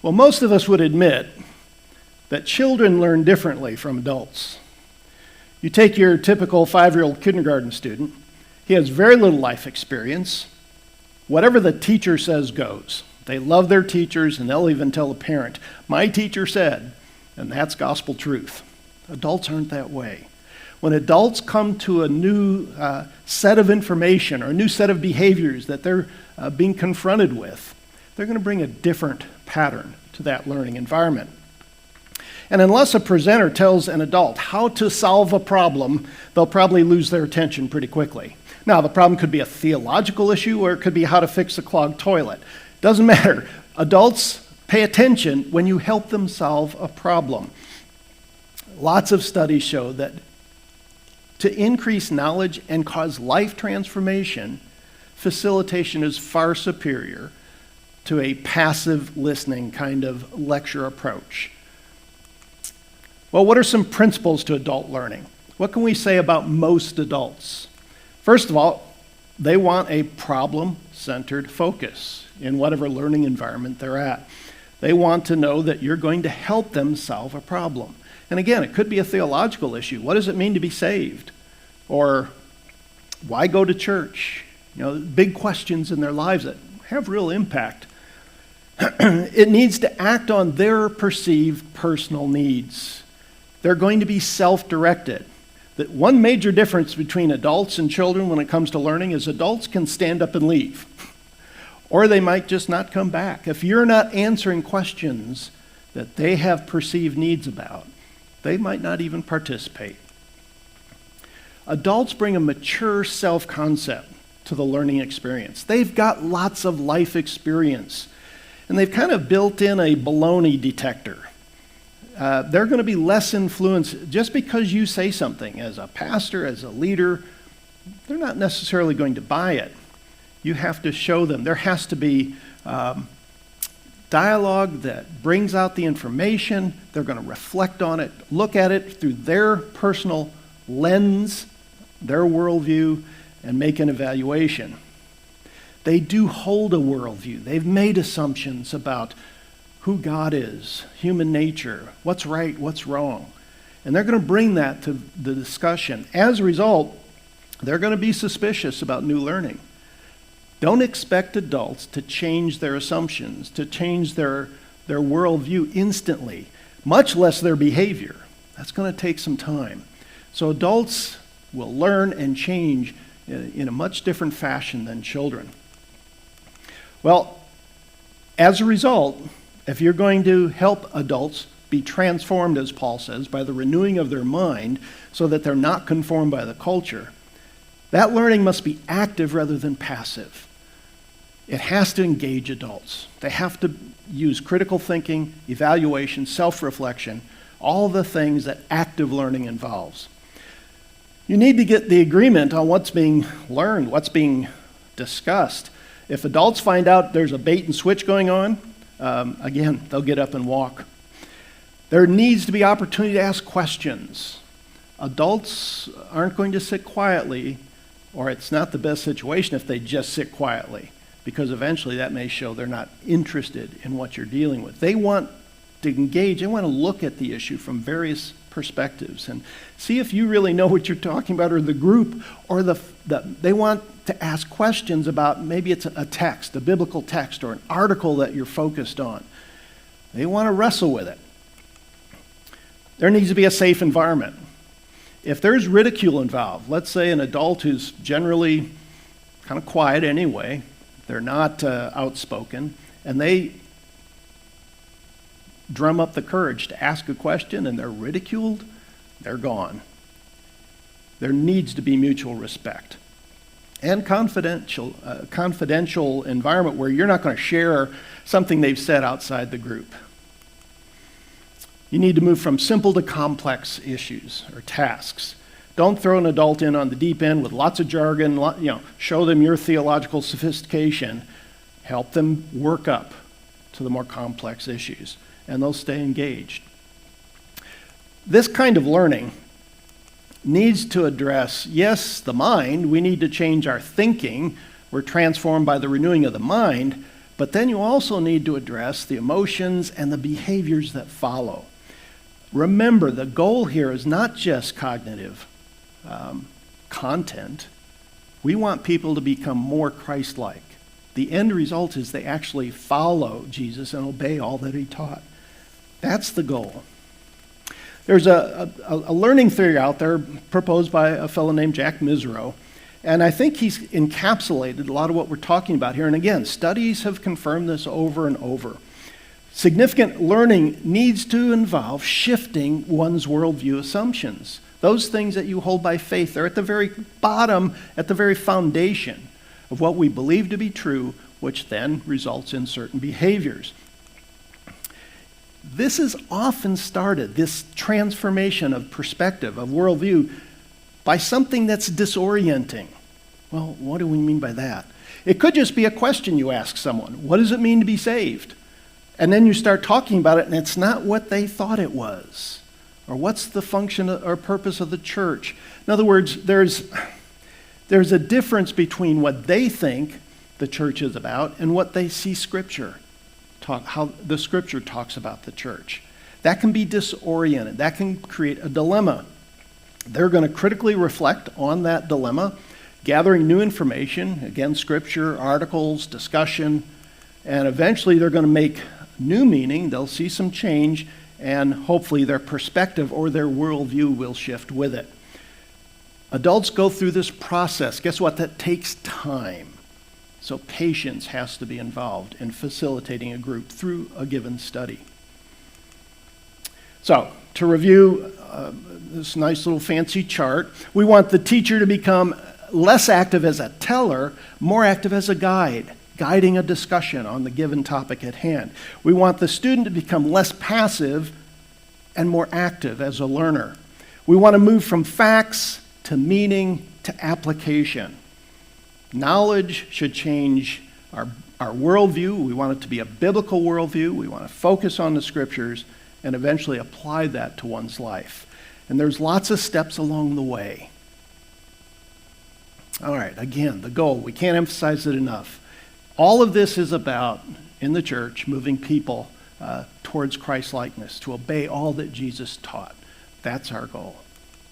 Well, most of us would admit that children learn differently from adults. You take your typical 5-year-old kindergarten student, he has very little life experience. Whatever the teacher says goes. They love their teachers, and they'll even tell a parent, "My teacher said," and that's gospel truth. Adults aren't that way. When adults come to a new set of information or a new set of behaviors that they're being confronted with, they're going to bring a different pattern to that learning environment. And unless a presenter tells an adult how to solve a problem, they'll probably lose their attention pretty quickly. Now, the problem could be a theological issue, or it could be how to fix a clogged toilet. Doesn't matter. Adults pay attention when you help them solve a problem. Lots of studies show that to increase knowledge and cause life transformation, facilitation is far superior to a passive listening kind of lecture approach. Well, what are some principles to adult learning? What can we say about most adults? First of all, they want a problem-centered focus in whatever learning environment they're at. They want to know that you're going to help them solve a problem. And again, it could be a theological issue. What does it mean to be saved? Or why go to church? Big questions in their lives that have real impact. It needs to act on their perceived personal needs. They're going to be self-directed. That one major difference between adults and children when it comes to learning is adults can stand up and leave. Or they might just not come back. If you're not answering questions that they have perceived needs about, they might not even participate. Adults bring a mature self-concept to the learning experience. They've got lots of life experience, and they've kind of built in a baloney detector. They're going to be less influenced just because you say something as a pastor, as a leader. They're not necessarily going to buy it. You have to show them. There has to be dialogue that brings out the information. They're going to reflect on it, look at it through their personal lens, their worldview, and make an evaluation. They do hold a worldview. They've made assumptions about who God is, human nature, what's right, what's wrong. And they're going to bring that to the discussion. As a result, they're going to be suspicious about new learning. Don't expect adults to change their assumptions, to change their worldview instantly, much less their behavior. That's going to take some time. So adults will learn and change in a much different fashion than children. Well, as a result, if you're going to help adults be transformed, as Paul says, by the renewing of their mind so that they're not conformed by the culture, that learning must be active rather than passive. It has to engage adults. They have to use critical thinking, evaluation, self-reflection, all the things that active learning involves. You need to get the agreement on what's being learned, what's being discussed. If adults find out there's a bait and switch going on, again, they'll get up and walk. There needs to be opportunity to ask questions. Adults aren't going to sit quietly, or it's not the best situation if they just sit quietly, because eventually that may show they're not interested in what you're dealing with. They want to engage, they want to look at the issue from various perspectives and see if you really know what you're talking about, or the group, or they want to ask questions about maybe it's a text, a biblical text, or an article that you're focused on. They want to wrestle with it. There needs to be a safe environment. If there's ridicule involved, let's say an adult who's generally kind of quiet anyway, they're not outspoken, and they drum up the courage to ask a question and they're ridiculed, they're gone. There needs to be mutual respect and confidential environment where you're not going to share something they've said outside the group. You need to move from simple to complex issues or tasks. Don't throw an adult in on the deep end with lots of jargon, show them your theological sophistication. Help them work up to the more complex issues, and they'll stay engaged. This kind of learning needs to address, yes, the mind. We need to change our thinking. We're transformed by the renewing of the mind, But then you also need to address the emotions and the behaviors that follow. Remember, the goal here is not just cognitive content. We want people to become more Christ-like. The end result is they actually follow Jesus and obey all that he taught. That's the goal. There's a learning theory out there proposed by a fellow named Jack Misro, and I think he's encapsulated a lot of what we're talking about here. And again, studies have confirmed this over and over. Significant learning needs to involve shifting one's worldview assumptions. Those things that you hold by faith, they're at the very bottom, at the very foundation of what we believe to be true, which then results in certain behaviors. This is often started, this transformation of perspective, of worldview, by something that's disorienting. Well, what do we mean by that? It could just be a question you ask someone. What does it mean to be saved? And then you start talking about it, and it's not what they thought it was. Or what's the function or purpose of the church? In other words, there's a difference between what they think the church is about and what they see Scripture, how the Scripture talks about the church. That can be disoriented. That can create a dilemma. They're going to critically reflect on that dilemma, gathering new information, again, Scripture, articles, discussion, and eventually they're going to make new meaning. They'll see some change, and hopefully their perspective or their worldview will shift with it. Adults go through this process. Guess what? That takes time. So patience has to be involved in facilitating a group through a given study. So, to review this nice little fancy chart, we want the teacher to become less active as a teller, more active as a guide, guiding a discussion on the given topic at hand. We want the student to become less passive and more active as a learner. We want to move from facts to meaning to application. Knowledge should change our worldview. We want it to be a biblical worldview. We want to focus on the Scriptures and eventually apply that to one's life. And there's lots of steps along the way. All right, again, the goal. We can't emphasize it enough. All of this is about, in the church, moving people towards Christ-likeness, to obey all that Jesus taught. That's our goal.